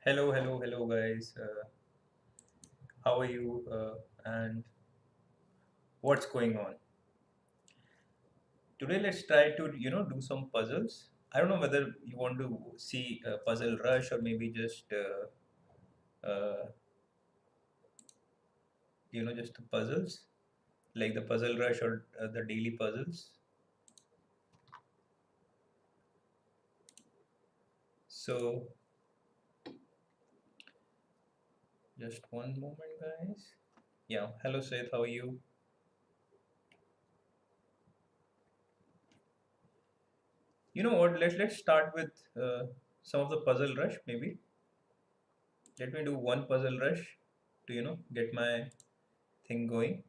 Hello, guys. How are you? And what's going on? Today, let's try to do some puzzles. I don't know whether you want to see a puzzle rush or maybe just just the puzzles like the puzzle rush or the daily puzzles. So just one moment, guys. Yeah. Hello, Seth. How are you? You know what? Let's start with some of the puzzle rush. Maybe let me do one puzzle rush to get my thing going.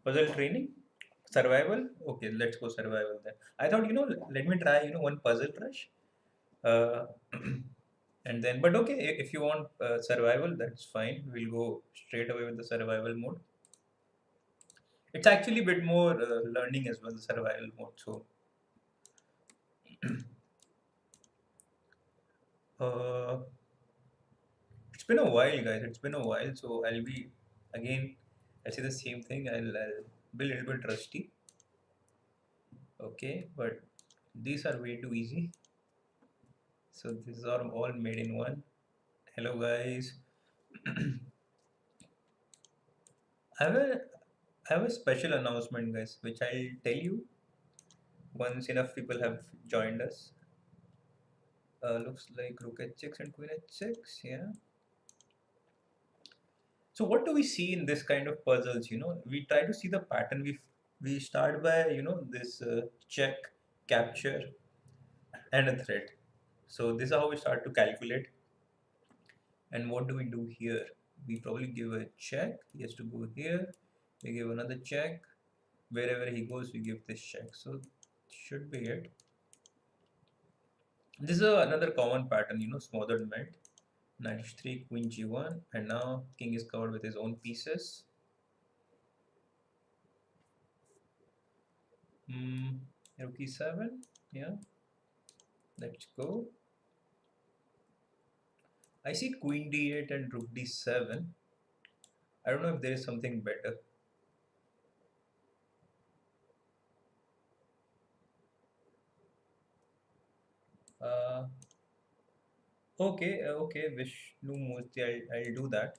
Puzzle training? Survival? Okay, let's go survival then. I thought, let me try, one puzzle rush. Uh, and then, but okay, if you want survival, that's fine. We'll go straight away with the survival mode. It's actually a bit more learning as well, the survival mode. So, uh, it's been a while, guys. It's been a while. So, again, I say the same thing. I'll be a little bit rusty. Okay, but these are way too easy. So, these are all made in one. Hello, guys. I have a I have a special announcement, guys, which I'll tell you once enough people have joined us. Looks like rook h6 and queen h6. Yeah. So what do we see in this kind of puzzles? We try to see the pattern. We start by this check, capture, and a threat. So this is how we start to calculate. And what do we do here? We probably give a check. He has to go here. We give another check. Wherever he goes, we give this check. So should be it. This is another common pattern, smothered mate. Knight h3, queen g1, and now king is covered with his own pieces. Rook e7, yeah, let's go. I see queen d8 and rook d7. I don't know if there is something better. Uh, okay, Vishnu Murthy, I'll do that.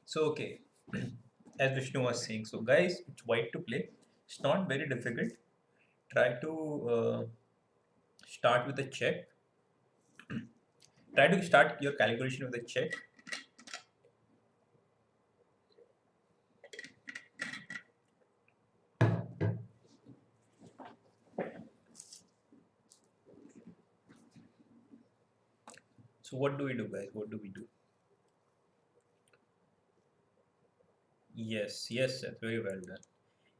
So, okay, as Vishnu was saying, so guys, it's white to play. It's not very difficult. Try to start with a check. Try to start your calculation with a check. So what do we do, guys? What do we do? Yes, that's very well done.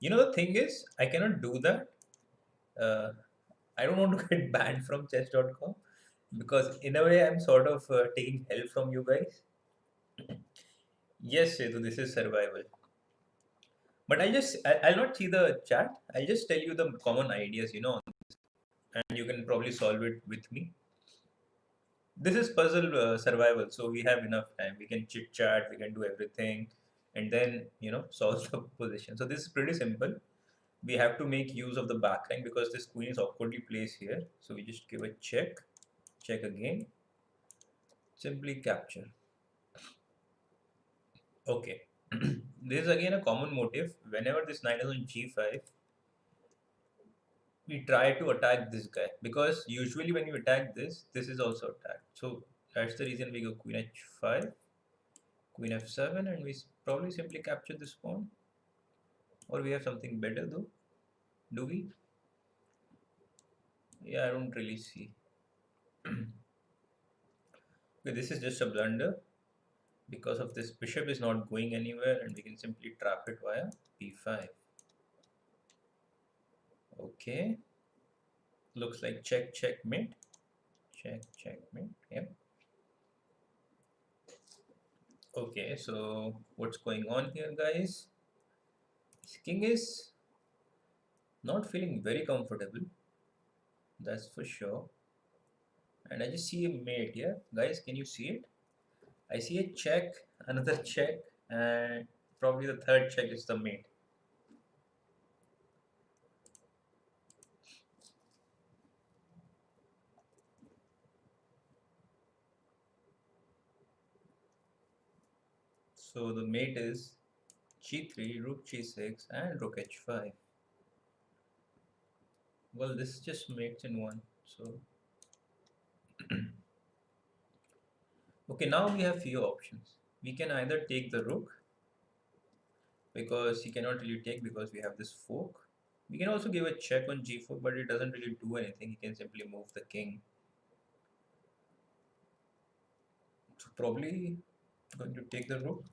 The thing is, I cannot do that. Uh, I don't want to get banned from chess.com because in a way I'm sort of taking help from you guys. Yes, Setu, this is survival. But I'll not see the chat. I'll just tell you the common ideas, and you can probably solve it with me. This is puzzle survival, so we have enough time. We can chit chat, we can do everything, and then solve the position. So this is pretty simple. We have to make use of the backline because this queen is awkwardly placed here. So we just give a check, check again, simply capture. Okay. This is again a common motive. Whenever this knight is on g5, we try to attack this guy because usually when you attack this, this is also attacked. So that's the reason we go queen h5, queen f7, and we probably simply capture this pawn. Or we have something better though. Do we? Yeah, I don't really see. Okay, this is just a blunder. Because of this, bishop is not going anywhere and we can simply trap it via b5. Okay. Looks like check, checkmate. Check, checkmate. Yep. Okay, so what's going on here, guys? This king is not feeling very comfortable. That's for sure. And I just see a mate, yeah? Guys, can you see it? I see a check, another check, and probably the third check is the mate. So the mate is g3, rook g6, and rook h5. Well, this just mates in one. So, okay, now we have few options. We can either take the rook because he cannot really take because we have this fork. We can also give a check on g4, but it doesn't really do anything. He can simply move the king. So probably going to take the rook.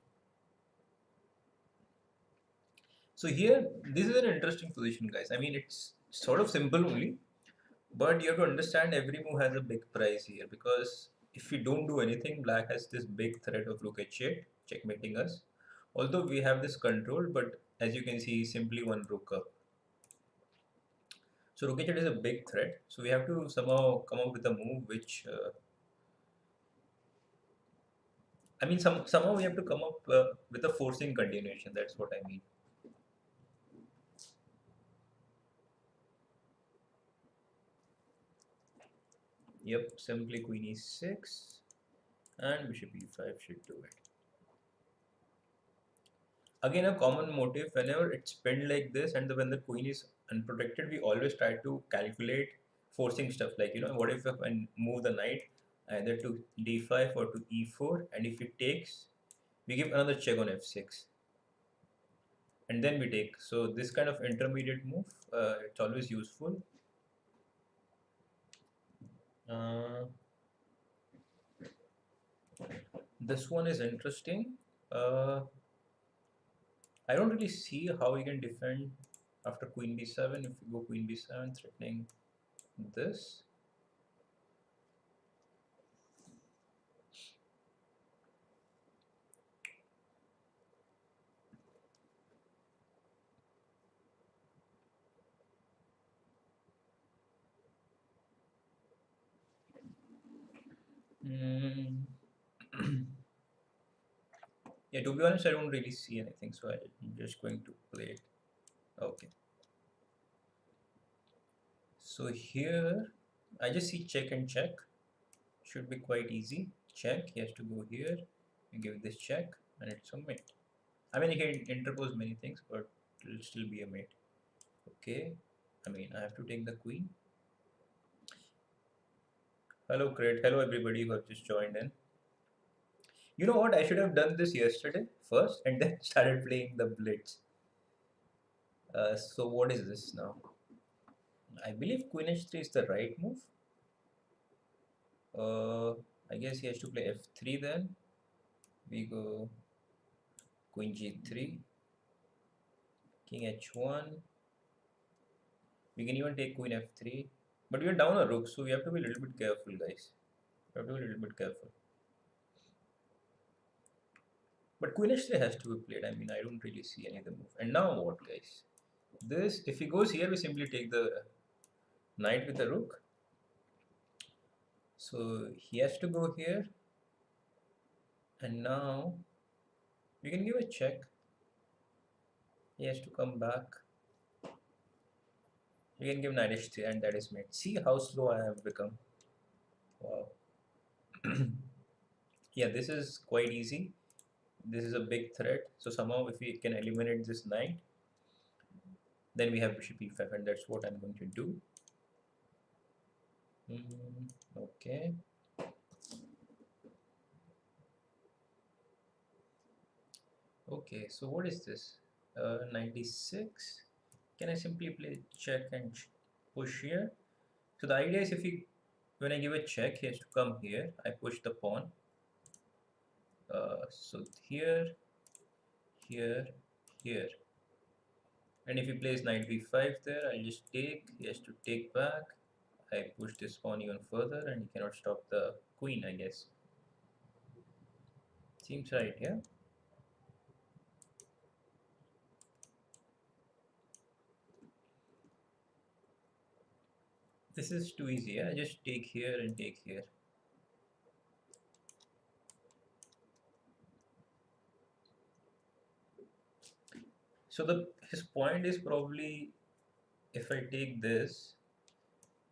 So here, this is an interesting position, guys. I mean, it's sort of simple only, but you have to understand every move has a big price here because if we don't do anything, black has this big threat of rook h8, checkmating us. Although we have this control, but as you can see, simply one rook up. So rook h8 is a big threat. So we have to somehow come up with a move which, I mean, somehow we have to come up with a forcing continuation. That's what I mean. Yep, simply queen e6 and bishop e5 should do it. Again, a common motive whenever it's pinned like this and when the queen is unprotected, we always try to calculate forcing stuff like, what if I move the knight either to d5 or to e4, and if it takes, we give another check on f6 and then we take. So this kind of intermediate move, it's always useful. Uh, this one is interesting. I don't really see how we can defend after queen b7 if we go queen b7 threatening this. Mm. Yeah, to be honest, I don't really see anything, so I'm just going to play it. Okay. So here, I just see check and check. Should be quite easy. Check, he has to go here. You give this check, and it's a mate. I mean, he can interpose many things, but it will still be a mate. Okay. I mean, I have to take the queen. Hello, Craig. Hello, everybody who have just joined in. You know what? I should have done this yesterday first and then started playing the blitz. So what is this now? I believe queen h3 is the right move. Uh, I guess he has to play f3 then. We go queen g3, king h1. We can even take queen f3. But we are down a rook, so we have to be a little bit careful, guys. We have to be a little bit careful. But queen h3 has to be played. I mean, I don't really see any other move. And now what, guys? This, if he goes here, we simply take the knight with the rook. So he has to go here. And now we can give a check. He has to come back. We can give knight h3 and that is mate. See how slow I have become. Wow. Yeah, this is quite easy. This is a big threat. So somehow if we can eliminate this knight, then we have bishop e5 and that's what I'm going to do. Okay. Okay, so what is this? 96. Can I simply play check and push here? So the idea is when I give a check, he has to come here. I push the pawn. So here, here, here. And if he plays knight b5 there, I'll just take. He has to take back. I push this pawn even further and he cannot stop the queen, I guess. Seems right, yeah? This is too easy. Yeah? Just take here and take here. So the his point is probably if I take this,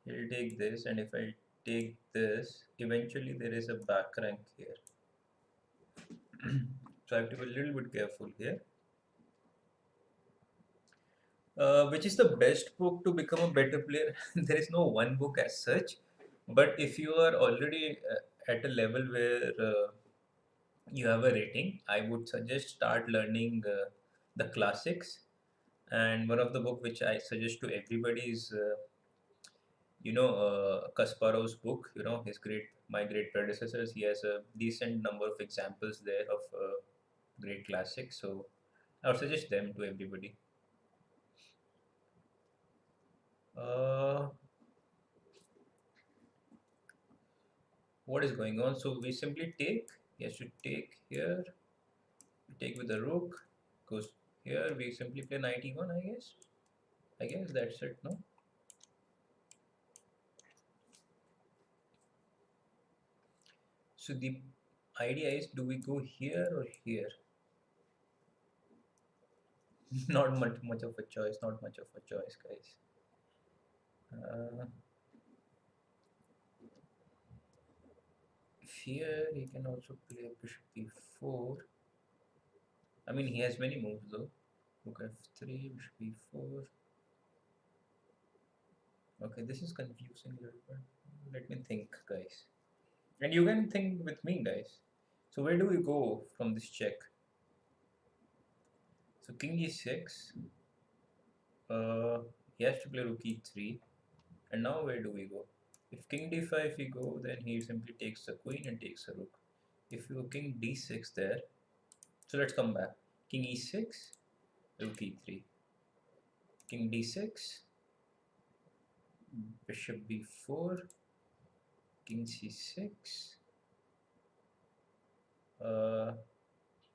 he'll take this, and if I take this, eventually there is a back rank here. So I have to be a little bit careful here. Which is the best book to become a better player? There is no one book as such, but if you are already at a level where you have a rating, I would suggest start learning the classics. And one of the book which I suggest to everybody is, Kasparov's book. You know, his my great predecessors. He has a decent number of examples there of great classics. So I would suggest them to everybody. Uh, what is going on? So we simply take. He has to take here. We take with the rook. Goes here. We simply play knight e1. I guess. I guess that's it. No. So the idea is, do we go here or here? Not much of a choice. Not much of a choice, guys. Uh, Here he can also play bishop b4. I mean, he has many moves though. Rook f3, bishop b4. Okay, this is confusing a little bit. Let me think, guys. And you can think with me, guys. So where do we go from this check? So king e6. He has to play rook e3. And now where do we go? If king d5 we go, then he simply takes the queen and takes the rook. If we go king d6 there, so let's come back. King e6, rook e3. King d6, bishop b4, king c6, uh,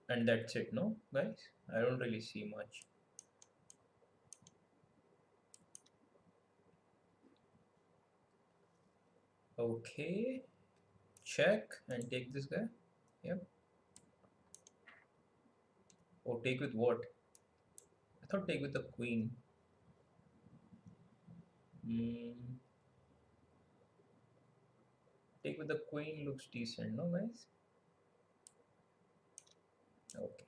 and that's it, no, guys? I don't really see much. Okay, check and take this guy. Yep. Oh, take with what? I thought take with the queen. Hmm. Take with the queen looks decent, no, guys? Okay.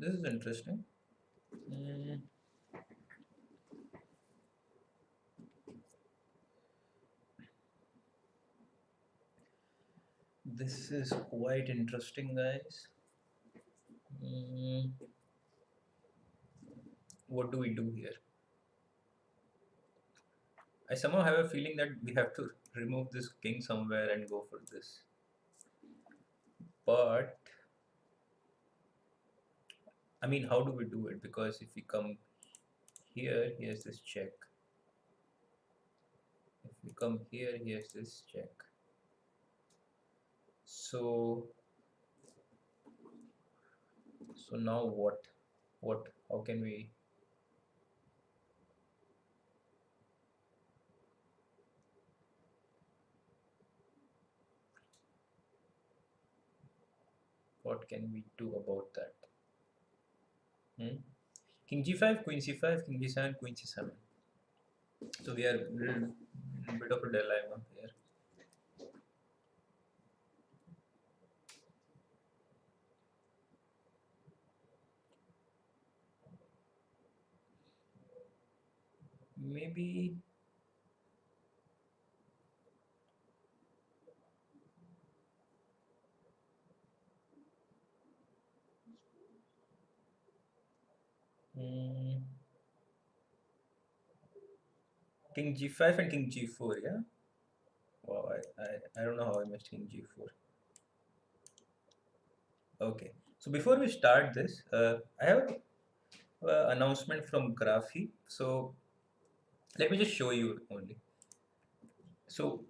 This is interesting. Mm. This is quite interesting, guys. Mm. What do we do here? I somehow have a feeling that we have to remove this king somewhere and go for this. But I mean, how do we do it? Because if we come here, here's this check. If we come here, here's this check. So now what? What? How can we? What can we do about that? Hmm? King g5, queen c5, king g7, queen c7. So we are in a bit of a dilemma here. Maybe hmm, king g5 and king g4, yeah? Wow, I don't know how I missed king g4. Okay, so before we start this, I have an announcement from Graphy. So let me just show you only. So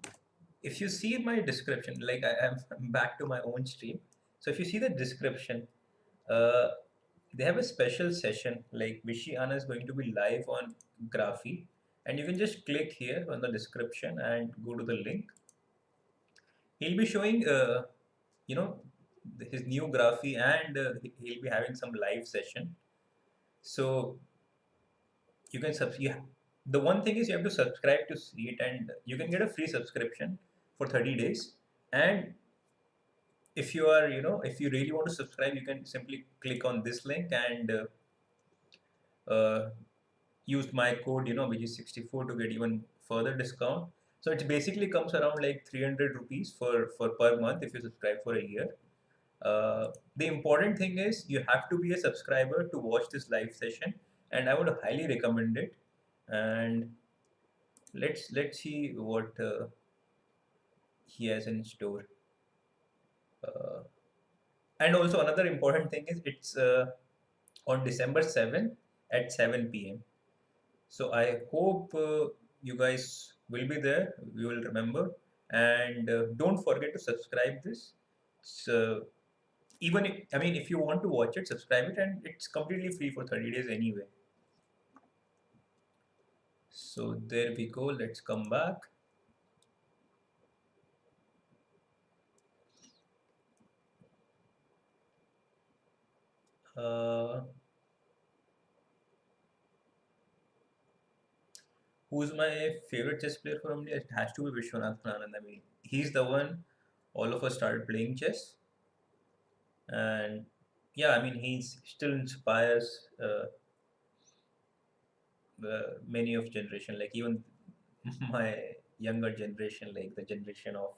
if you see my description, like I'm back to my own stream. So if you see the description, Uh, they have a special session like Vishy Anna is going to be live on Graphy, and you can just click here on the description and go to the link. He'll be showing, you know, his new Graphy, and he'll be having some live session. So you can the one thing is you have to subscribe to see it, and you can get a free subscription for 30 days. And if you are, if you really want to subscribe, you can simply click on this link and uh, use my code, which is 64 to get even further discount. So it basically comes around like 300 rupees for per month if you subscribe for a year. The important thing is you have to be a subscriber to watch this live session, and I would highly recommend it. And let's see what he has in store. Uh, and also another important thing is it's on December 7th at 7 p.m. So I hope you guys will be there. We will remember, and don't forget to subscribe this. So even if, I mean, if you want to watch it, subscribe it, and it's completely free for 30 days anyway. So there we go. Let's come back. Uh, who's my favorite chess player from India? It has to be Viswanathan Anand. I mean, he's the one all of us started playing chess, and yeah, I mean, he still inspires many of generation, like even my younger generation, like the generation of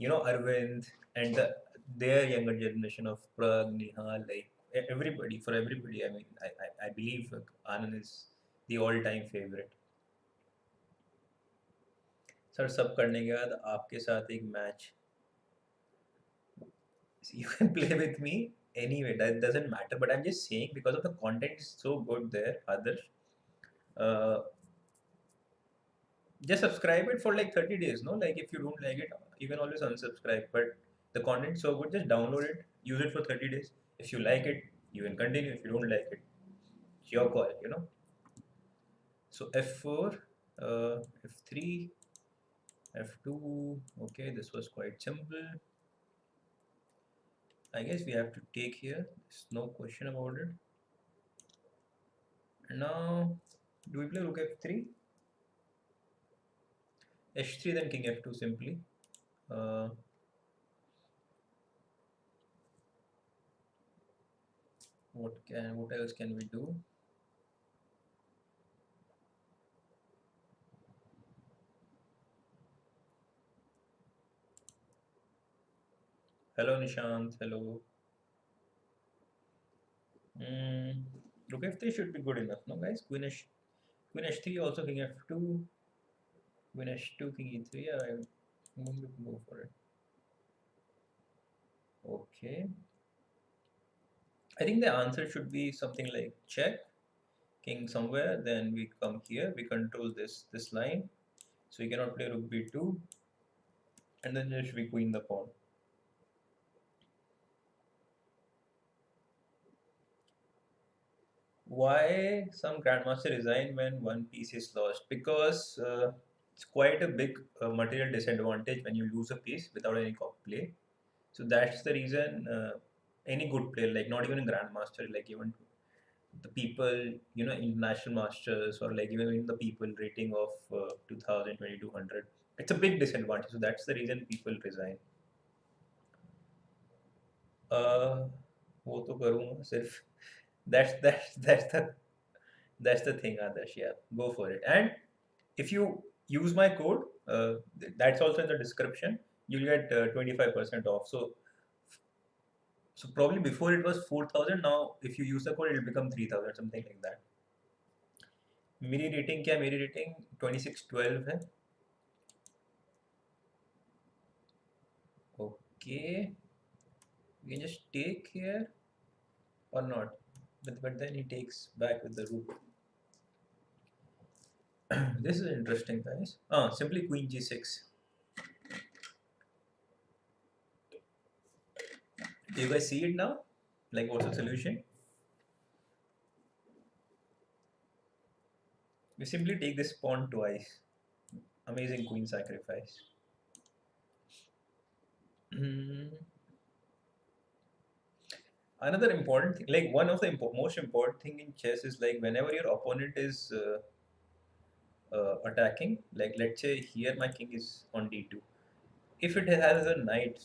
Arvind, and their younger generation of Prag, Nihal, like everybody, for everybody. I mean, I believe Anand is the all-time favorite. Sir सब करने के बाद आपके साथ एक match you can play with me anyway, that doesn't matter, but I'm just saying because of the content is so good there, Adarsh. uh, just subscribe it for like 30 days, no, like if you don't like it you can always unsubscribe, but the content is so good, just download it, use it for 30 days. If you like it, you can continue. If you don't like it, it's your call. So f4, f3, f2. Okay, this was quite simple. I guess we have to take here, there's no question about it. And now, do we play rook f3, h3, then king f2 simply? uh, what else can we do? Hello Nishant, hello. mm, Rook f3 should be good enough, no guys? Queen h3, also king f2, queen h2, king e3. Yeah, I'm going to go for it. Okay, I think the answer should be something like check, king somewhere, then we come here, we control this line, so we cannot play rook b2, and then just we queen the pawn. Why some grandmaster resign when one piece is lost? Because it's quite a big material disadvantage when you lose a piece without any copy play. So that's the reason any good player, like not even a grandmaster, like even the people, international masters, or like even the people rating of 2000, it's a big disadvantage. So that's the reason people resign. uh, वो तो करूँगा सिर्फ. That's the thing, Adarsh. Yeah, go for it. And if you use my code, that's also in the description. You'll get 25% off. So probably before it was 4,000. Now if you use the code, it'll become 3,000, something like that. मेरी rating क्या, मेरी rating 2612 है. Okay, we can just take here or not, but then he takes back with the rook. This is interesting, guys. Simply queen g6. Do you guys see it now? Like, what's the solution? We simply take this pawn twice. Amazing queen sacrifice. Hmm. Another important thing, like one of the most important thing in chess is like whenever your opponent is attacking, like let's say here my king is on d2. If it has a knight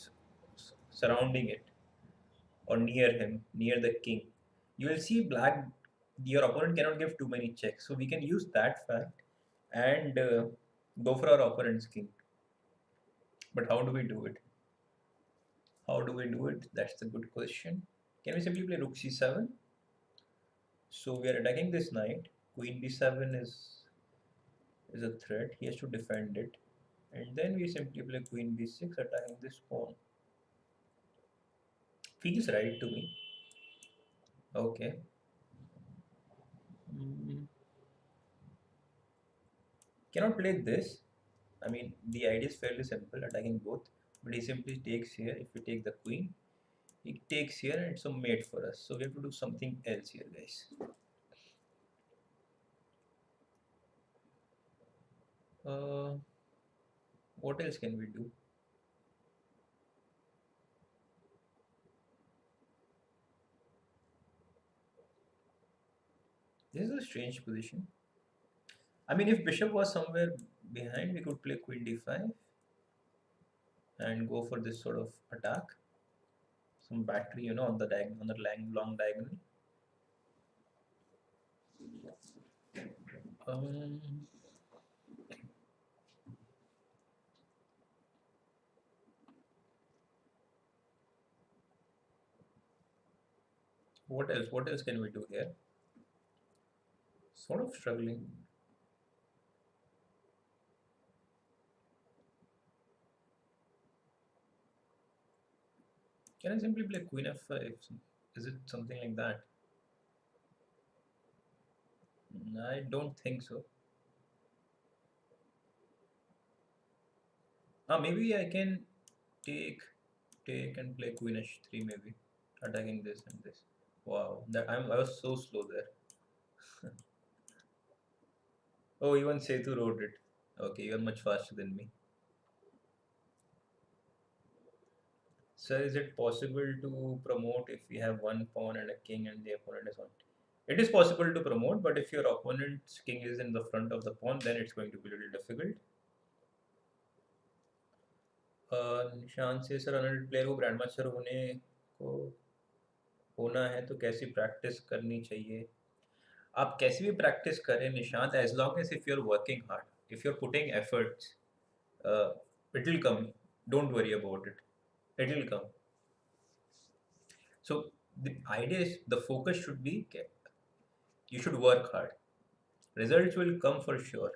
surrounding it or near him, near the king, you will see black. Your opponent cannot give too many checks, so we can use that fact and go for our opponent's king. But how do we do it? How do we do it? That's the good question. Can we simply play rook c7? So we are attacking this knight. Queen b7 is a threat. He has to defend it. And then we simply play queen b6 attacking this pawn. Feels right to me. Okay. Mm, cannot play this. I mean, the idea is fairly simple, attacking both. But he simply takes here. If we take the queen, he takes here and it's a mate for us. So we have to do something else here, guys. Uh, what else can we do? This is a strange position. I mean, if bishop was somewhere behind, we could play queen d5 and go for this sort of attack. Some battery, on the on the long diagonal. Um, what else? What else can we do here? Sort of struggling. Can I simply play queen f5? Is it something like that? I don't think so. Maybe I can take take and play queen h3 maybe, attacking this and this. Wow, I was so slow there. Oh, even Setu wrote it. Okay, you're much faster than me. Sir, is it possible to promote if we have one pawn and a king and the opponent is on? It is possible to promote, but if your opponent's king is in the front of the pawn, then it's going to be a little difficult. निशान से sir अनल्ड player को grand master को होना है तो कैसी practice करनी चाहिए? आप कैसी भी प्रैक्टिस करें Nishant, as long as if you are working hard, if you are putting efforts, it will come. Don't worry about it. It will come. So the idea is the focus should be you should work hard. Results will come for sure.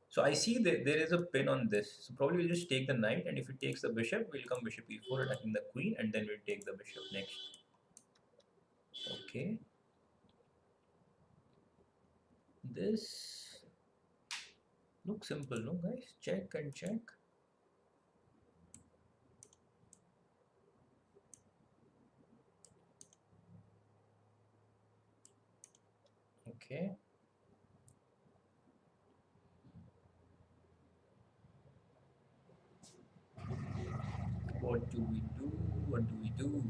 So I see that there is a pin on this. So probably we'll just take the knight, and if it takes the bishop, we'll come bishop e4 attacking the queen, and then we'll take the bishop next. Okay. This looks simple, no guys? Check and check. Okay. What do we do? What do we do?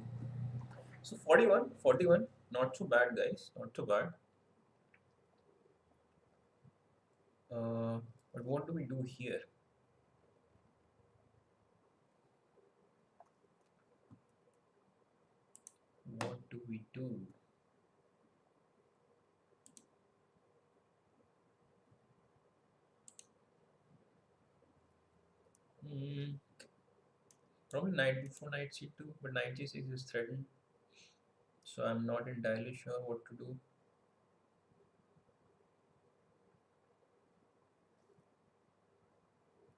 So 41, 41. Not so bad, guys. Not so bad. But what do we do here? What do we do? Hmm. Probably knight before knight c2, but knight g6 is threatened, so I'm not entirely sure what to do.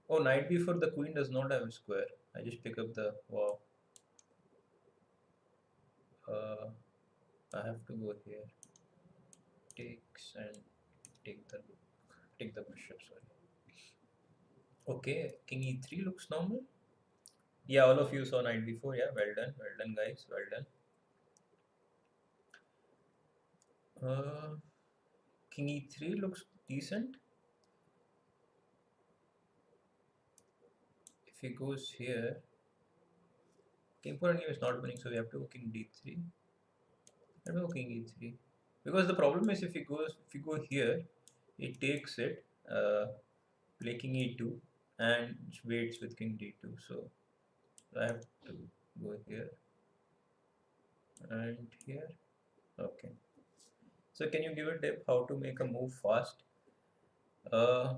Oh, knight before the queen does not have a square. I just pick up the wow. Uh, I have to go here. Takes and take the bishop. Sorry. Okay, king e3 looks normal. Yeah, all of you saw knight b4. Yeah, well done, guys, well done. King e3 looks decent. If he goes here, king 4 game is not winning, so we have to go king d3. I don't know, king e3. Because the problem is if you go here, it takes it, play king e2, and waits with king d2. So I have to go here and here. Okay. So can you give a tip how to make a move fast? Uh,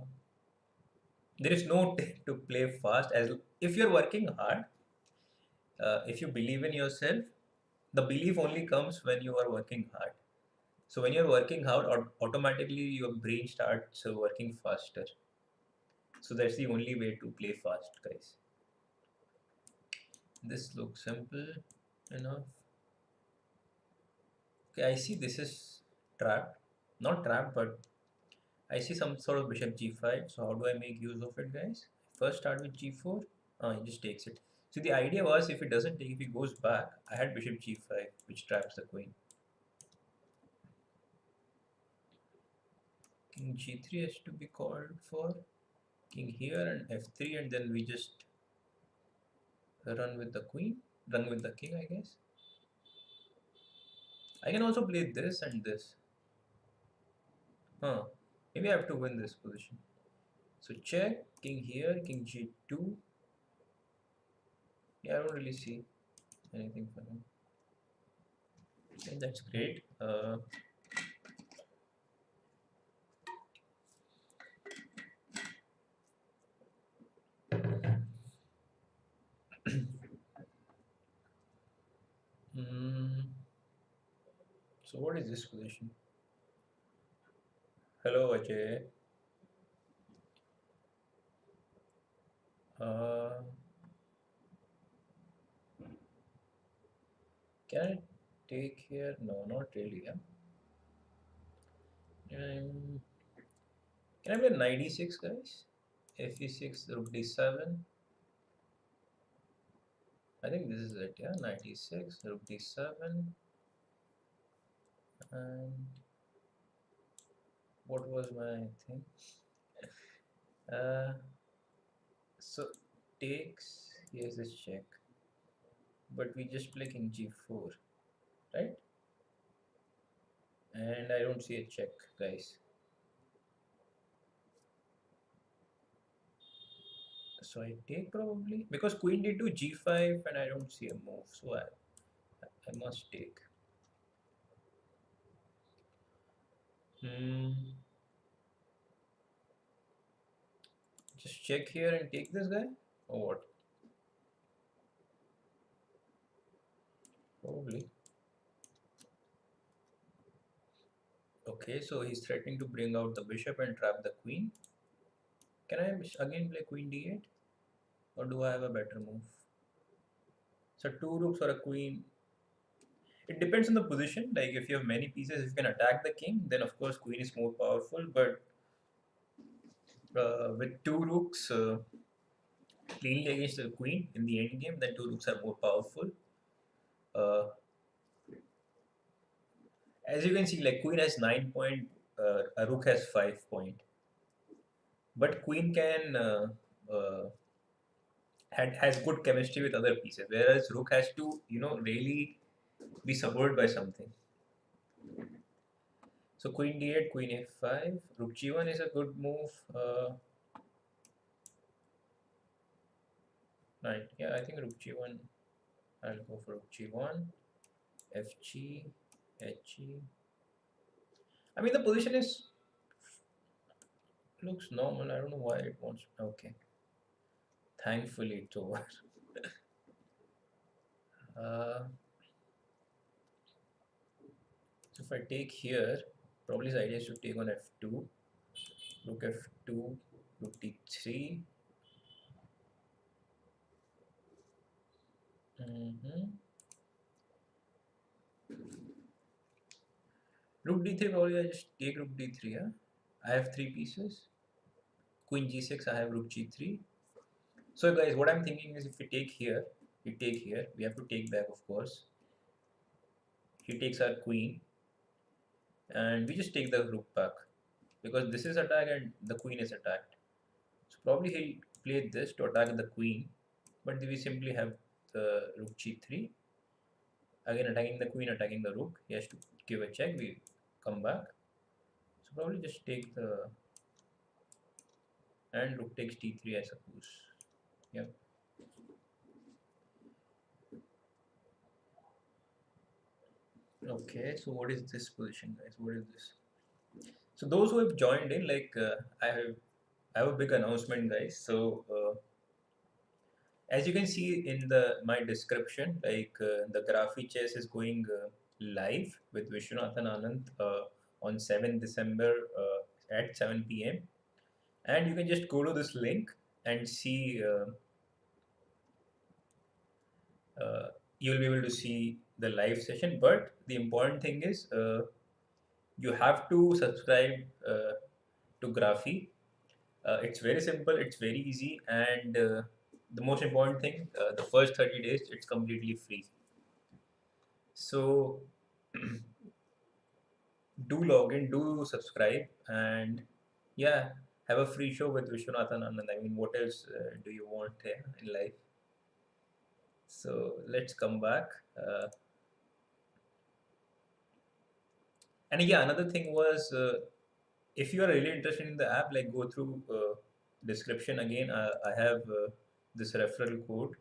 there is no tip to play fast. As if you're working hard, if you believe in yourself, the belief only comes when you are working hard. So when you're working hard, automatically your brain starts working faster. So that's the only way to play fast, guys. This looks simple enough. Okay, I see this is trapped. Not trapped, but I see some sort of bishop g5. So how do I make use of it, guys? First start with g4. He just takes it. So the idea was if it doesn't take, if he goes back, I had bishop g5, which traps the queen. King g3 has to be called for. King here and f3, and then we just run with the queen, run with the king, I guess. I can also play this and this. Huh. Maybe I have to win this position. So check, king here, king g2. Yeah, I don't really see anything for him. Okay, that's great. So what is this position? Hello, Ajay. Uh, can I take here? No, not really. Yeah. Can I play knight e6, guys? F e6, rook d7. I think this is it. Yeah, knight e6, rook d7, and what was my thing? Uh, so takes. Here's this check, but we just play king g4, right? And I don't see a check, guys. So I take probably because queen d2 g5 and I don't see a move, so I must take. Just check here and take this guy or what? Probably. Okay, so he's threatening to bring out the bishop and trap the queen. Can I again play queen d8 or do I have a better move? So two rooks or a queen. It depends on the position. Like if you have many pieces, if you can attack the king, then of course queen is more powerful. But with two rooks cleanly against the queen in the end game, then two rooks are more powerful. Uh, as you can see, like queen has 9 point, a rook has 5 point. But queen can has good chemistry with other pieces, whereas rook has to really be supported by something. So queen d8, queen f5, rook g1 is a good move. Right, yeah, I think rook g1. I'll go for rook g1, fg, hg. I mean the position looks normal. I don't know why it wants. Okay, thankfully it's over. So if I take here, probably the idea is to take on f2, rook f2, rook d3. Rook d3, probably I just take rook d3. Yeah? I have three pieces. Queen g6, I have rook g3. So guys, what I'm thinking is if we take here, we have to take back, of course. He takes our queen, and we just take the rook back because this is attack and the queen is attacked. So probably he'll play this to attack the queen, but we simply have the rook g3. Again attacking the queen, attacking the rook. He has to give a check. We come back. So probably just take the and rook takes d3, I suppose. Yeah. Okay. So what is this position, guys? What is this? So those who have joined in, like I have a big announcement, guys. So as you can see in the my description, like the Graphy Chess is going live with Viswanathan Anand on 7th December at 7 p.m. And you can just go to this link and see. You'll be able to see the live session. But the important thing is you have to subscribe to Graphy. It's very simple, it's very easy, and the most important thing, the first 30 days, it's completely free. So do log in, do subscribe, and yeah, have a free show with Viswanathan Anand. I mean, what else do you want in life? So let's come back. And yeah, another thing was if you are really interested in the app, like go through description again. I have this referral code.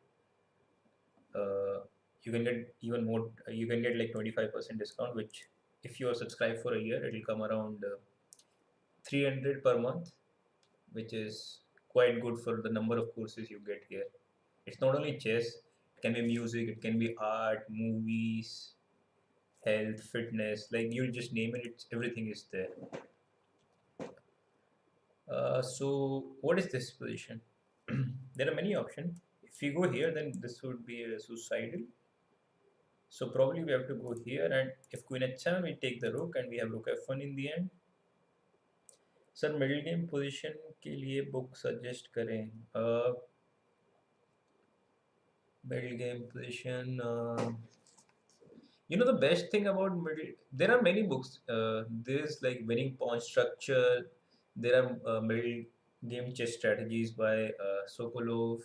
Uh, you can get even more. You can get like 25% discount, which if you are subscribed for a year, it will come around 300 per month, which is quite good for the number of courses you get here. It's not only chess; it can be music, it can be art, movies, health, fitness. Like you just name it, everything is there. So what is this position? There are many options. If we go here, then this would be suicidal. So probably we have to go here, and if queen h7, we take the rook, and we have rook f1 in the end. Sir, middle game position के लिए book suggest करें. Middle game position. The best thing about middle, there are many books. There is like winning pawn structure. There are middle game chess strategies by Sokolov.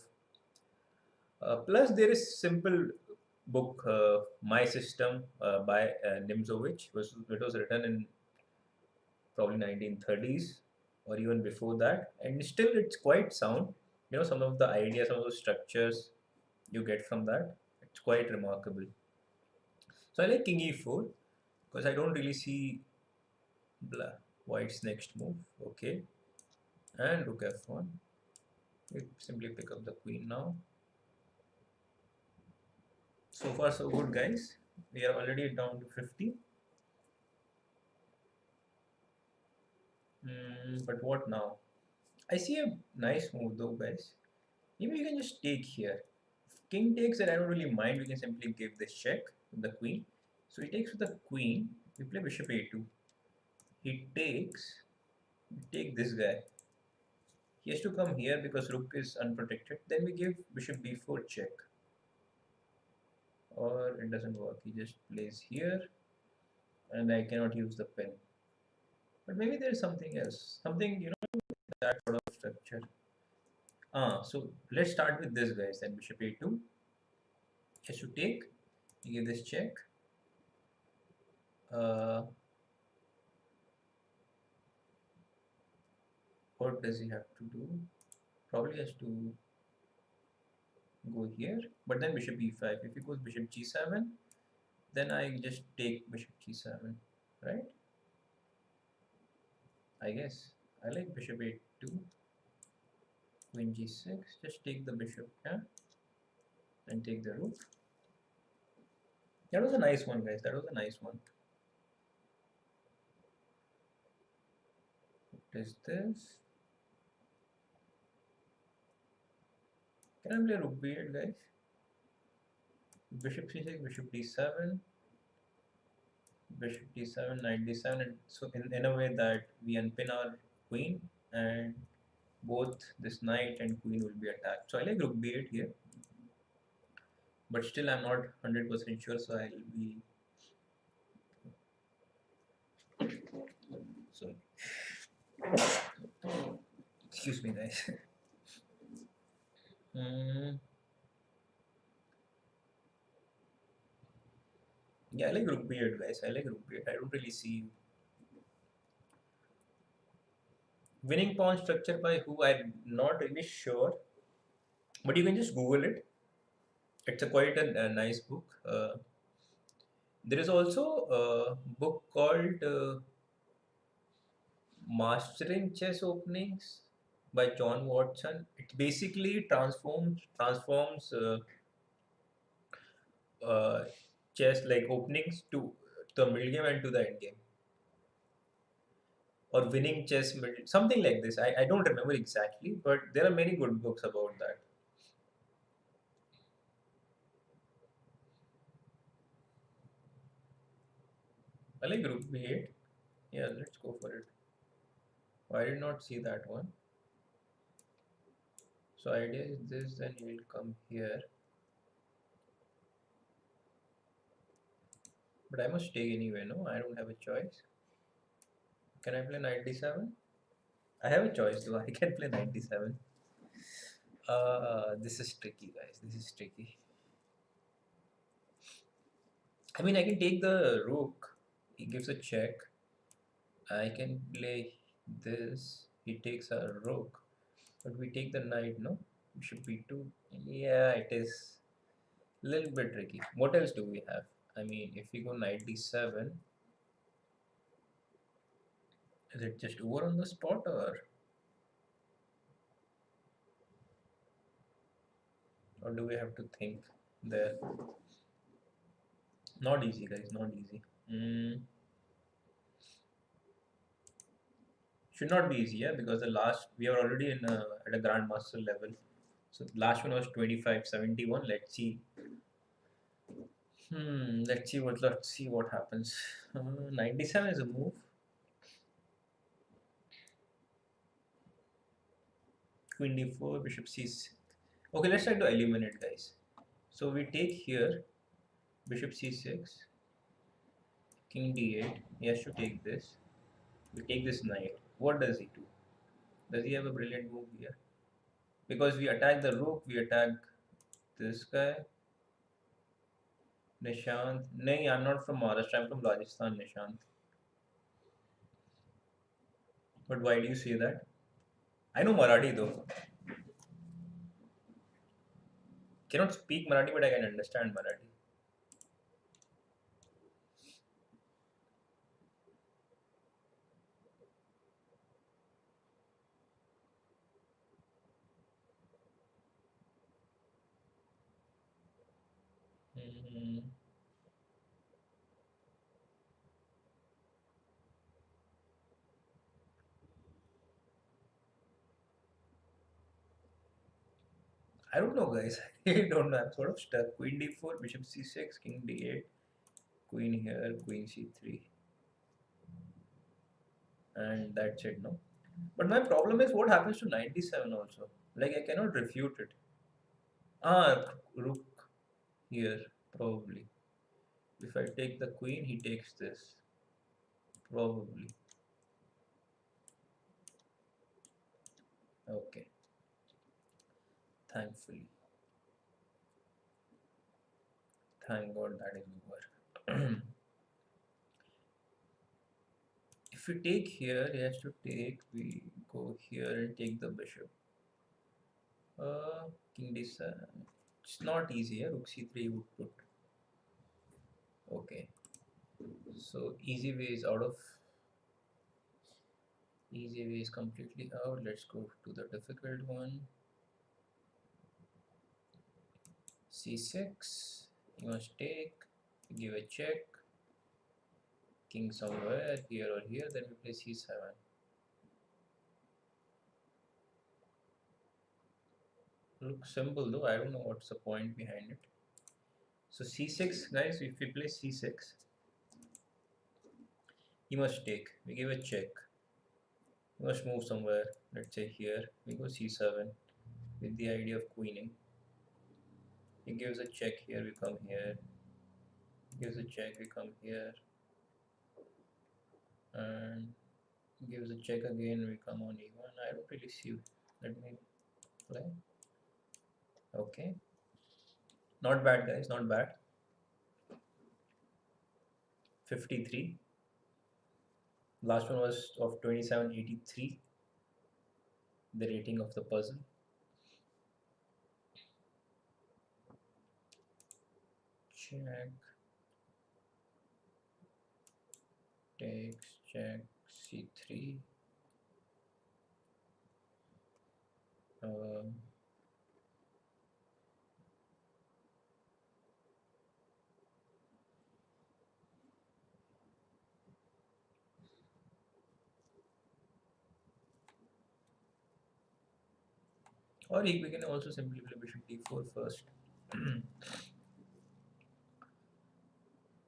Plus, there is simple book My System by Nimzovich. It was written in probably 1930s or even before that, and still it's quite sound. Some of the ideas, some of the structures you get from that, it's quite remarkable. So I like King E4 because I don't really see White's next move. Okay, and Rook F1. We simply pick up the queen now. So far so good, guys. We are already down to 50. But what now? I see a nice move though, guys. Maybe we can just take here. If king takes it, I don't really mind. We can simply give this check with the queen. So he takes with the queen. We play bishop a2. He takes. We take this guy. He has to come here because rook is unprotected. Then we give bishop b4 check. Or it doesn't work. He just plays here. And I cannot use the pin. But maybe there is something else. Something, that sort of structure. So let's start with this, guys. Then bishop a2. Has to take. You give this check. What does he have to do? Probably has to go here. But then bishop e5. If he goes bishop g7, then I just take bishop g7, right? I guess. I like bishop a2. Queen g6. Just take the bishop here. And take the rook. That was a nice one, guys. That was a nice one. What is this? Can I play rook b8, guys? Bishop c6, bishop d7, bishop d7, knight d7, and so in a way that we unpin our queen and both this knight and queen will be attacked. So I like rook b8 here, but still I'm not 100% sure, so I'll be sorry. Excuse me, guys. Hmm. Yeah, I like rook b8, guys. I like rook b8. I don't really see winning pawn structure by who. I'm not really sure, but you can just Google it. It's a quite a nice book. There is also a book called Mastering Chess Openings by John Watson. It basically uh, chess like openings to the middle game and to the end game, or winning chess middle, something like this. I don't remember exactly, but there are many good books about that. I like Group B8. Yeah, let's go for it. I did not see that one. So idea is this, then you will come here. But I must take anyway, no? I don't have a choice. Can I play knight d7? I have a choice though. I can play knight d7. This is tricky, guys. This is tricky. I mean, I can take the rook. He gives a check. I can play this. He takes a rook. But we take the knight, no? Bishop b2. Yeah, it is a little bit tricky. What else do we have? I mean, if we go knight d7, is it just over on the spot, or do we have to think there? Not easy, guys. Not easy. Should not be easy, yeah, because the last we are already at a grandmaster level. So the last one was 25-71. Let's see. Let's see what happens. 97 is a move. Queen d4, bishop c6. Okay, let's try to eliminate, guys. So we take here bishop c6, king d8. He has to take this. We take this knight. What does he do? Does he have a brilliant move here? Because we attack the rook, we attack this guy. Nishant. No, I'm not from Maharashtra. I'm from Rajasthan, Nishant. But why do you say that? I know Marathi though. Cannot speak Marathi, but I can understand Marathi. Hmm. I don't know, guys. I really don't know. I'm sort of stuck. Queen d4, bishop c6, king d8, queen here, queen c3, and that's it, no? But my problem is what happens to 97 also. Like, I cannot refute it. Rook here, probably. If I take the queen, he takes this. Probably. Okay, thankfully. Thank God that is over. If we take here, he has to take, we go here and take the bishop. King d7. It's not easy, yeah? Rook c3 would put. Okay. So easy way is completely out. Let's go to the difficult one. c6. You must take, give a check. King somewhere here or here, then we play c7. Looks simple though, I don't know what's the point behind it. So c6, guys, if we play c6, he must take. We give a check. We must move somewhere. Let's say here. We go c7 with the idea of queening. He gives a check here, we come here. He gives a check, we come here. And gives a check again, we come on e1. I don't really see. Let me play. Okay. Not bad, guys, not bad. 53. Last one was of 2783. The rating of the puzzle. Check. Takes, check, c3. Or we can also simply play bishop d4 first.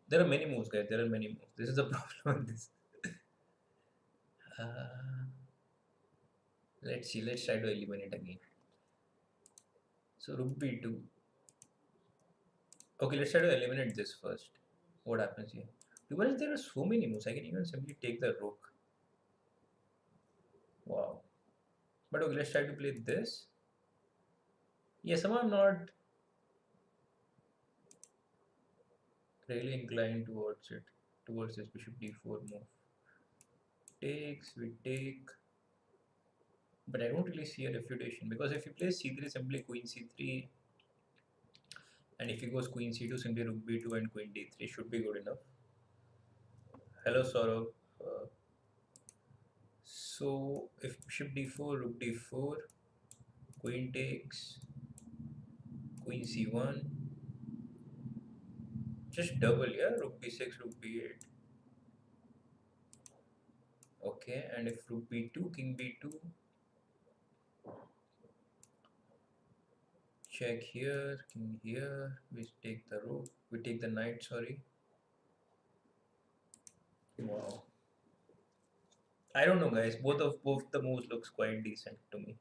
There are many moves, guys. There are many moves. This is the problem with this. Let's see. Let's try to eliminate again. So rook b2. Okay, let's try to eliminate this first. What happens here? Because there are so many moves, I can even simply take the rook. Wow. But okay, let's try to play this. Yeah, somehow I'm not really inclined towards it, towards this bishop d4 move. Takes, we take. But I don't really see a refutation because if he plays c3, simply queen c3. And if he goes queen c2, simply rook b2 and queen d3 should be good enough. Hello, Saurav. So if bishop d4, rook d4, queen takes, queen c1, just double, yeah, rook b6, rook b8. Okay, and if rook b2, king b2, check here, king here, we take the rook, we take the knight, sorry. Wow. I don't know, guys. Both the moves looks quite decent to me.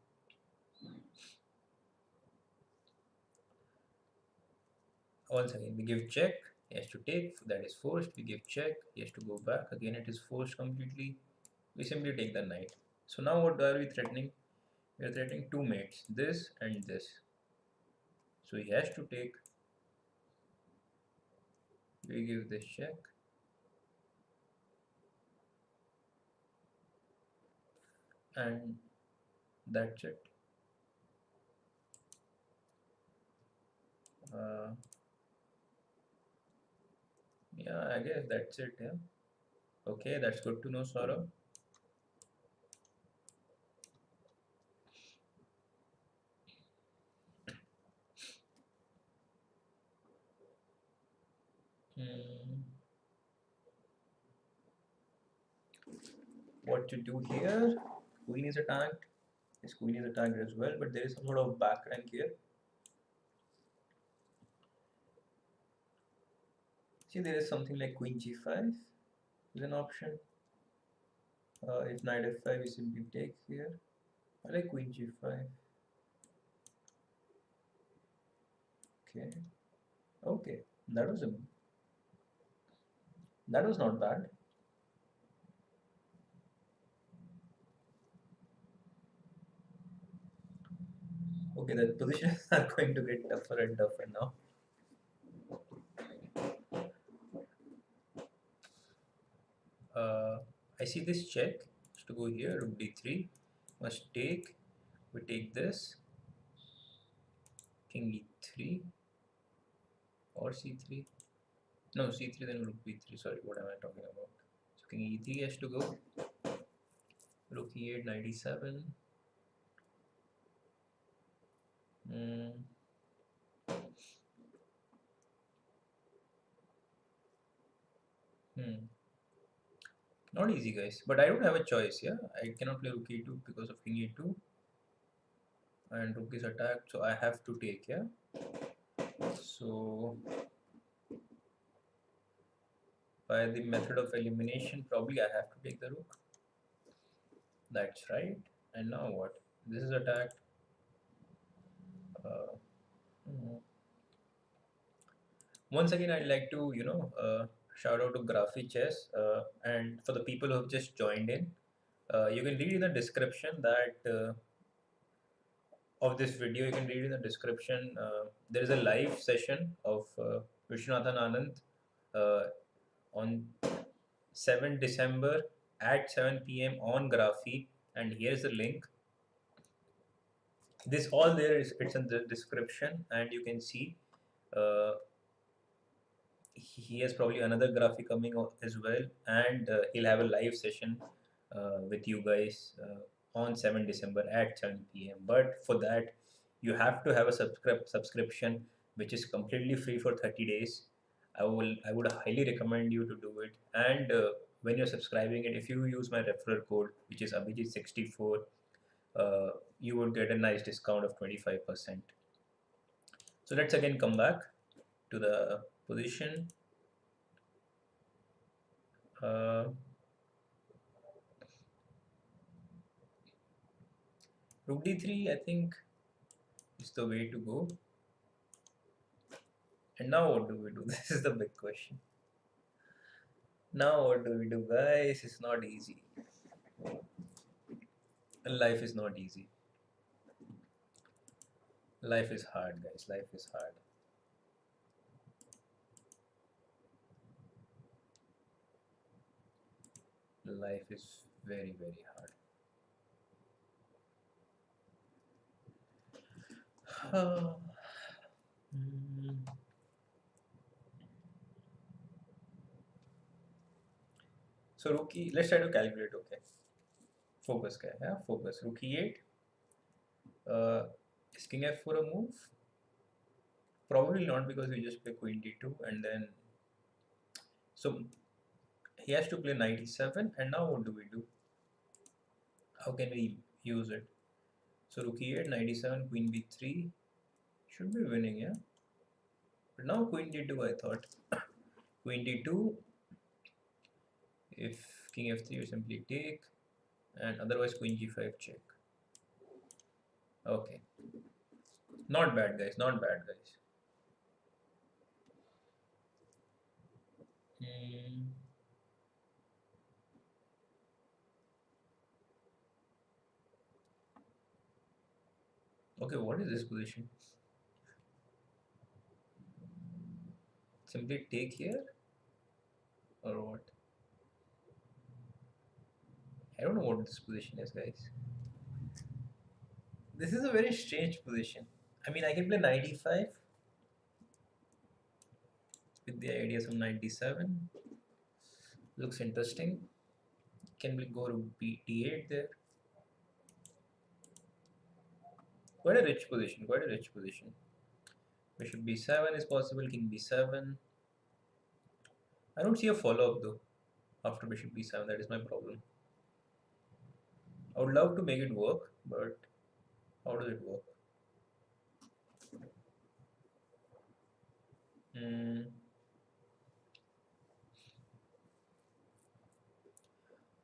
Once again, we give check. He has to take. That is forced. We give check. He has to go back. Again, it is forced completely. We simply take the knight. So now what are we threatening? We are threatening two mates. This and this. So he has to take. We give this check. And that's it. Yeah, I guess that's it. Yeah. Okay, that's good to know, Saurabh. What to do here? Queen is attacked. His queen is attacked as well, but there is some sort of back rank here. See, there is something like queen g5 is an option. If knight f5, we simply take here. I like queen g5. Okay. Okay. That was not bad. Okay, the positions are going to get tougher and tougher now. I see this check to go here, rook d3, must take, we take this, king e3 or c3, no c3 then rook b3, sorry, what am I talking about? So king e3 has to go, rook e8, knight e7, Not easy, guys, but I don't have a choice. Yeah, I cannot play rook e2 because of king e2 and rook is attacked, so I have to take. Yeah, so by the method of elimination, probably I have to take the rook. That's right. And now what? This is attacked. Uh, hmm. Once again, I'd like to, shout out to Graphy Chess. And for the people who have just joined in, you can read in the description that of this video, you can read in the description. There is a live session of Viswanathan Anand uh, on 7 December at 7 p.m. on Graphy, and here's the link. This all there is, it's in the description, and you can see uh, he has probably another graphic coming out as well, and he'll have a live session with you guys on 7 December at 7 p.m. But for that, you have to have a subscription which is completely free for 30 days. I would highly recommend you to do it. And when you're subscribing it, if you use my referral code, which is Abhijeet64, uh, you would get a nice discount of 25%. So let's again come back to the position. Uh, Rook d3, I think, is the way to go. And now what do we do? This is the big question. Now what do we do, guys? It's not easy. Life is not easy. Life is hard, guys. Life is hard. Life is very, very hard. So rookie, let's try to calculate. Okay, focus, guy. Yeah, focus. Rook e8. Is king f4 a move? Probably not, because we just play queen d2, and then so he has to play knight e7. And now what do we do? How can we use it? So rook e8, knight e7, queen b3 should be winning, yeah. But now queen d2, I thought. Queen d2. If king f3, you simply take, and otherwise queen g5 check. Okay, not bad, guys. Not bad, guys. Okay, what is this position? Simply take here, or what? I don't know what this position is, guys. This is a very strange position. I mean, I can play 95 with the ideas of 97. Looks interesting. Can we go to d8 there? Quite a rich position. Quite a rich position. Bishop b7 is possible. King b7. I don't see a follow-up though after bishop b7. That is my problem. I would love to make it work, but how does it work?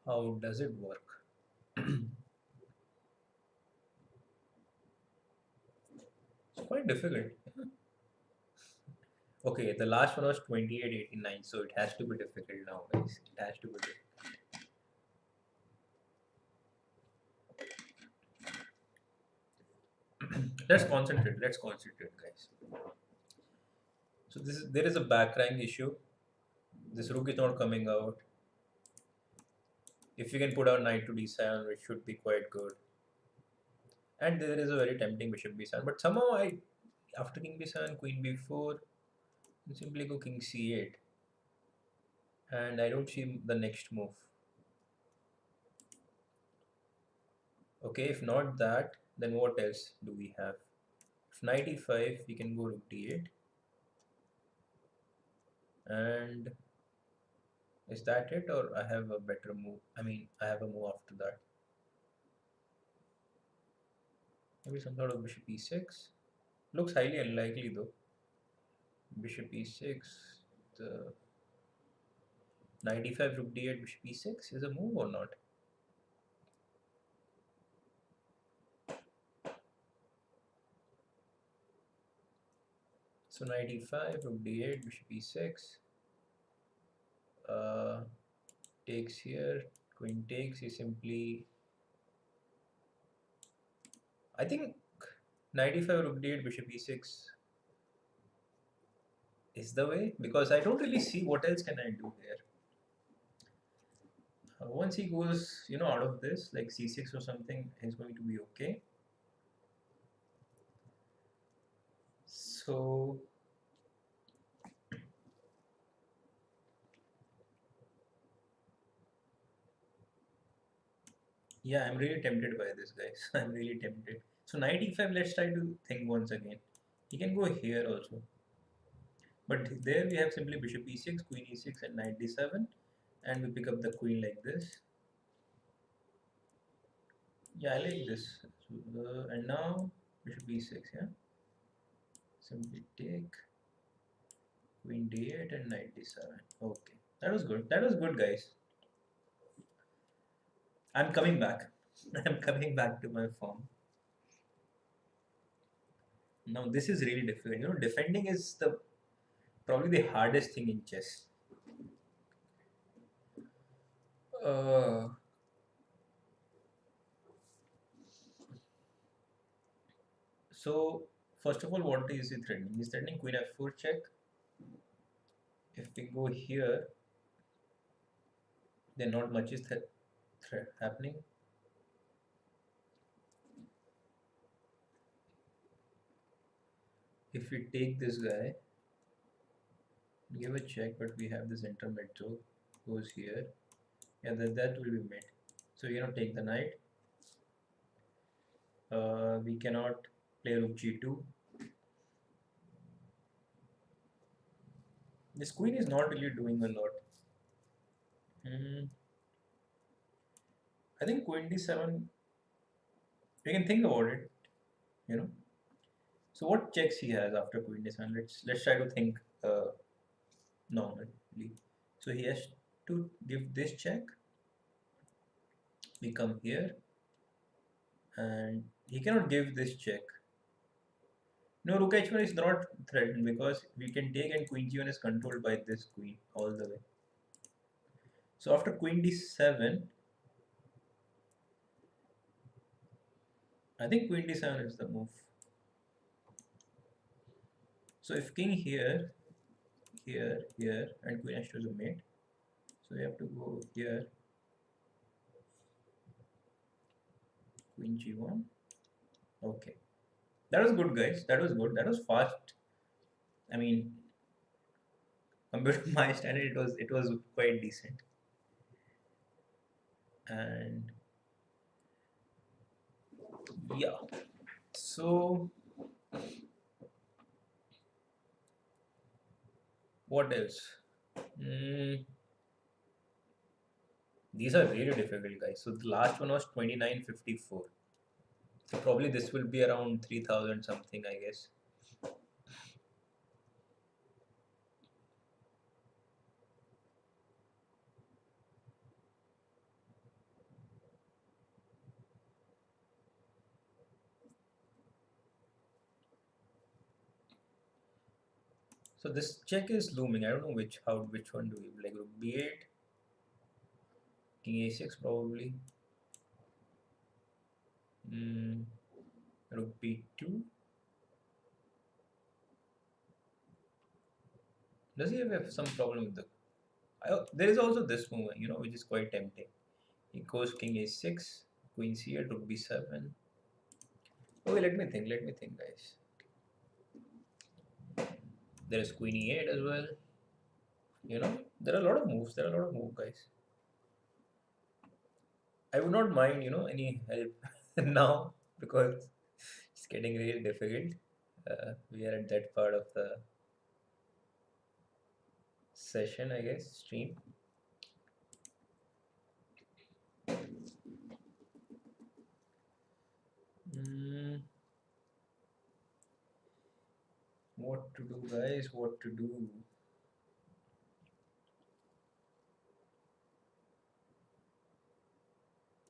How does it work? It's quite difficult. Okay, the last one was 2889, so it has to be difficult now, guys. It has to be difficult. Let's concentrate, guys. So there is a back rank issue. This rook is not coming out. If you can put out knight to d7, which should be quite good. And there is a very tempting bishop b7, but somehow after king b7, queen b4, simply go king c8, and I don't see the next move. Okay, if not that, then what else do we have? If knight e5, we can go rook d8, and is that it, or I have a better move? I mean, I have a move after that. Maybe some sort of bishop e6. Looks highly unlikely though. Bishop e6, the knight e5, rook d8, bishop e6 is a move or not? So knight e5, rook d8, bishop e6. Uh, Takes here, queen takes. He simply, I think knight e5, rook d8, bishop e6 is the way, because I don't really see what else can I do here. Once he goes, out of this, like c6 or something, he's going to be okay. So yeah, I'm really tempted by this, guys. I'm really tempted. So knight e5, let's try to think once again. He can go here also. But there we have simply bishop e6, queen e6 and knight d7. And we pick up the queen like this. Yeah, I like this. So, and now bishop e6, yeah. Simply take queen d8 and knight d7. Okay, that was good. That was good, guys. I'm coming back. I'm coming back to my form. Now this is really difficult. Defending is the probably the hardest thing in chess. Uh, so first of all, what is he threatening? He's threatening queen f4 check. If we go here, then not much is happening. If we take this guy, give a check, but we have this intermezzo goes here. Yeah, that will be made. So we cannot take the knight. We cannot play rook g2. This queen is not really doing a lot. I think queen d7. We can think about it. You know. So what checks he has after queen d7? Let's try to think normally. So he has to give this check. We come here, and he cannot give this check. No, rook h1 is not threatened because we can take, and queen g1 is controlled by this queen all the way. So after queen d7, I think queen d7 is the move. So if king here, here, and queen h2 is a mate, so we have to go here, queen g1. Okay, that was good, guys. That was good. That was fast. I mean, compared to my standard, it was quite decent. And yeah, so what else? These are really difficult, guys. So the last one was 2954. So probably this will be around 3000 something, I guess. So this check is looming. I don't know which one do we like. Rook b8, king a6 probably. Rook b2. Does he have some problem with the? There is also this move, which is quite tempting. He goes king a6, queen c8, rook b7. Okay, let me think, guys. There is queen e8 as well. There are a lot of moves. Guys. I would not mind, any help now because it's getting really difficult. We are at that part of the session, I guess, stream. What to do, guys? What to do?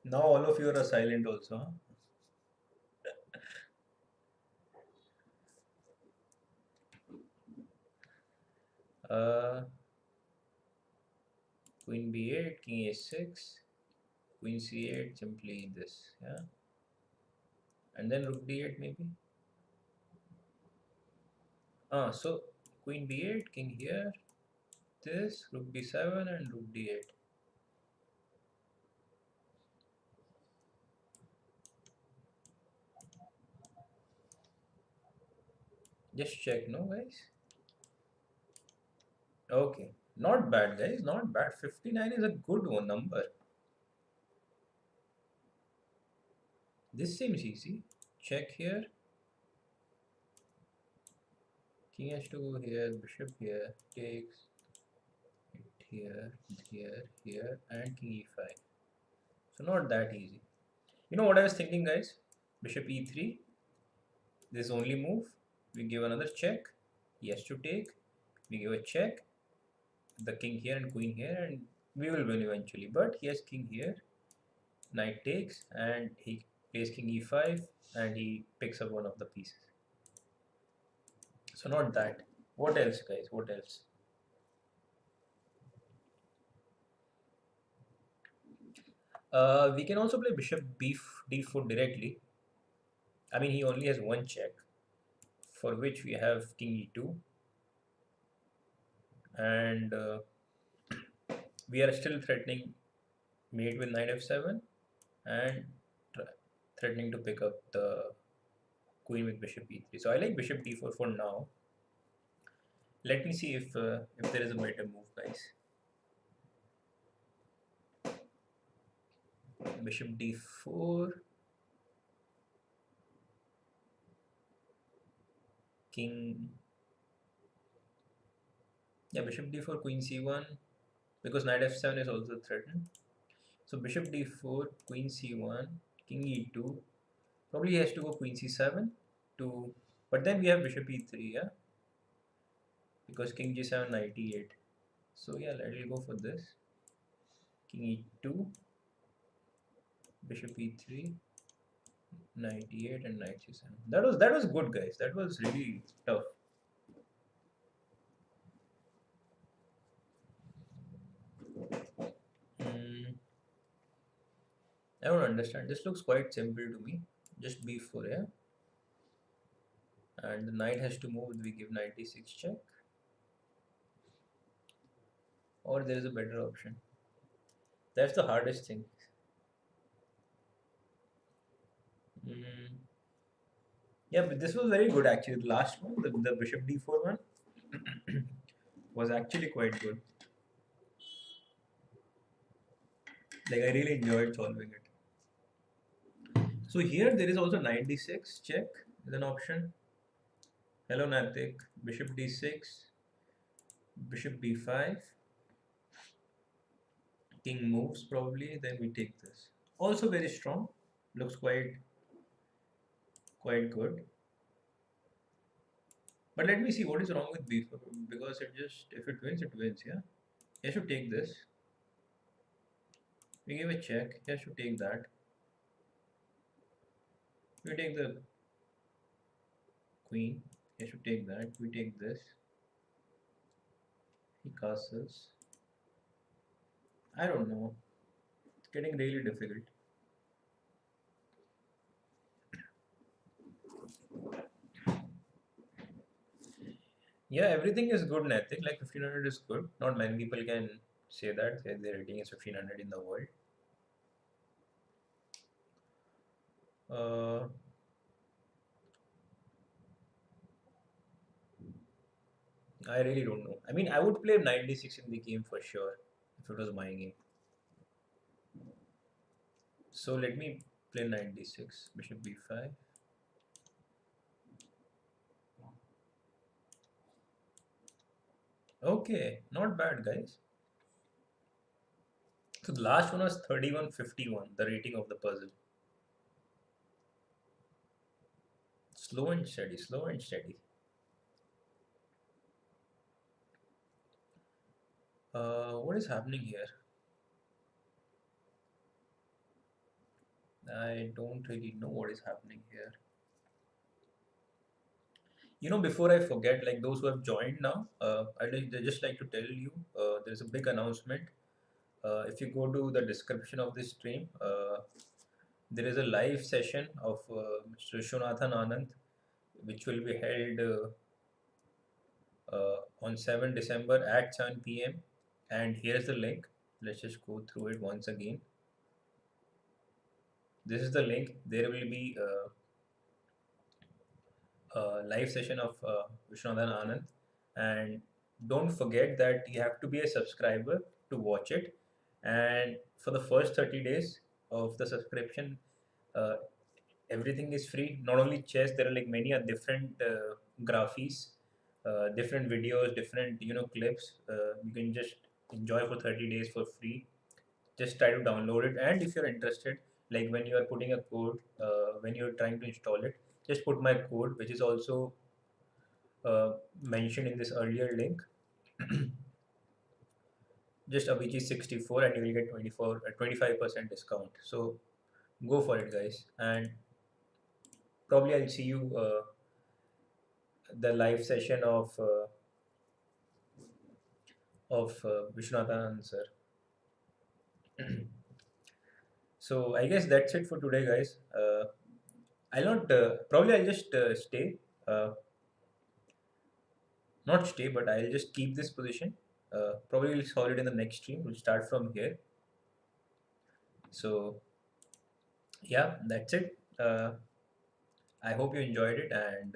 Now all of you are silent also, huh? Uh, Queen b8, king a6, queen c8, simply this, yeah. And then rook d8 maybe. So queen b8, king here, this, rook b7 and rook d8. Just check, no guys? Okay, not bad guys, not bad. 59 is a good one number. This seems easy. Check here. King has to go here, bishop here, takes it here, here, and king e5. So not that easy. You know what I was thinking, guys? Bishop e3. This only move. We give another check. He has to take. We give a check. The king here and queen here, and we will win eventually. But he has king here. Knight takes, and he plays king e5, and he picks up one of the pieces. So not that. What else, guys? What else? We can also play bishop d4 directly. I mean, he only has one check, for which we have king e2, and we are still threatening mate with knight f7, and threatening to pick up the queen with bishop e3. So I like bishop d4 for now. Let me see if there is a better move, guys. Bishop d4, king. Yeah, bishop d4, queen c1, because knight f7 is also threatened. So bishop d4, queen c1, king e2. Probably he has to go queen c7 to, but then we have bishop e3, yeah, because king g7, knight e8. So yeah, I'll go for this. King e2, bishop e3, knight e8, and knight c7. That was good, guys. That was really tough. Hmm. I don't understand. This looks quite simple to me. Just b4, yeah. And the knight has to move. We give knight d6 check. Or there is a better option. That's the hardest thing. Mm. Yeah, but this was very good actually. The last one, the bishop d4 one, was actually quite good. Like I really enjoyed solving it. So here there is also knight d6 check is an option. Hello Natik, bishop d6, bishop b5, king moves probably, then we take this. Also very strong, looks quite good. But let me see what is wrong with b4, because it just, if it wins, yeah. He should take this. We give a check, he should take that. We take the queen, he should take that. We take this. He castles. I don't know. It's getting really difficult. Yeah, everything is good, Natik. Like 1500 is good. Not many people can say that their rating is 1500 in the world. Uh, I really don't know. I mean, I would play 96 in the game for sure if it was my game. So let me play 96, bishop b5. Okay, not bad, guys. So the last one was 3151, the rating of the puzzle. Slow and steady, slow and steady. What is happening here? I don't really know what is happening here. Before I forget, like those who have joined now, I'd just like to tell you there's a big announcement. If you go to the description of this stream, there is a live session of Mr. Viswanathan Anand, which will be held on 7 December at 7 p.m. And here's the link. Let's just go through it once again. This is the link. There will be a live session of Viswanathan Anand. And don't forget that you have to be a subscriber to watch it. And for the first 30 days of the subscription, uh, everything is free. Not only chess, there are like many different graphies, different videos, different clips. You can just enjoy for 30 days for free. Just try to download it, and if you're interested, like when you are putting a code, when you're trying to install it, just put my code, which is also mentioned in this earlier link. Just Abhijeet 64, and you will get 25% discount. So go for it, guys, and probably I'll see you the live session of Vishwanathan sir. So I guess that's it for today, guys. I'll not probably I'll just stay, not stay, but I'll just keep this position. Probably we'll solve it in the next stream. We'll start from here. So yeah, that's it. I hope you enjoyed it, and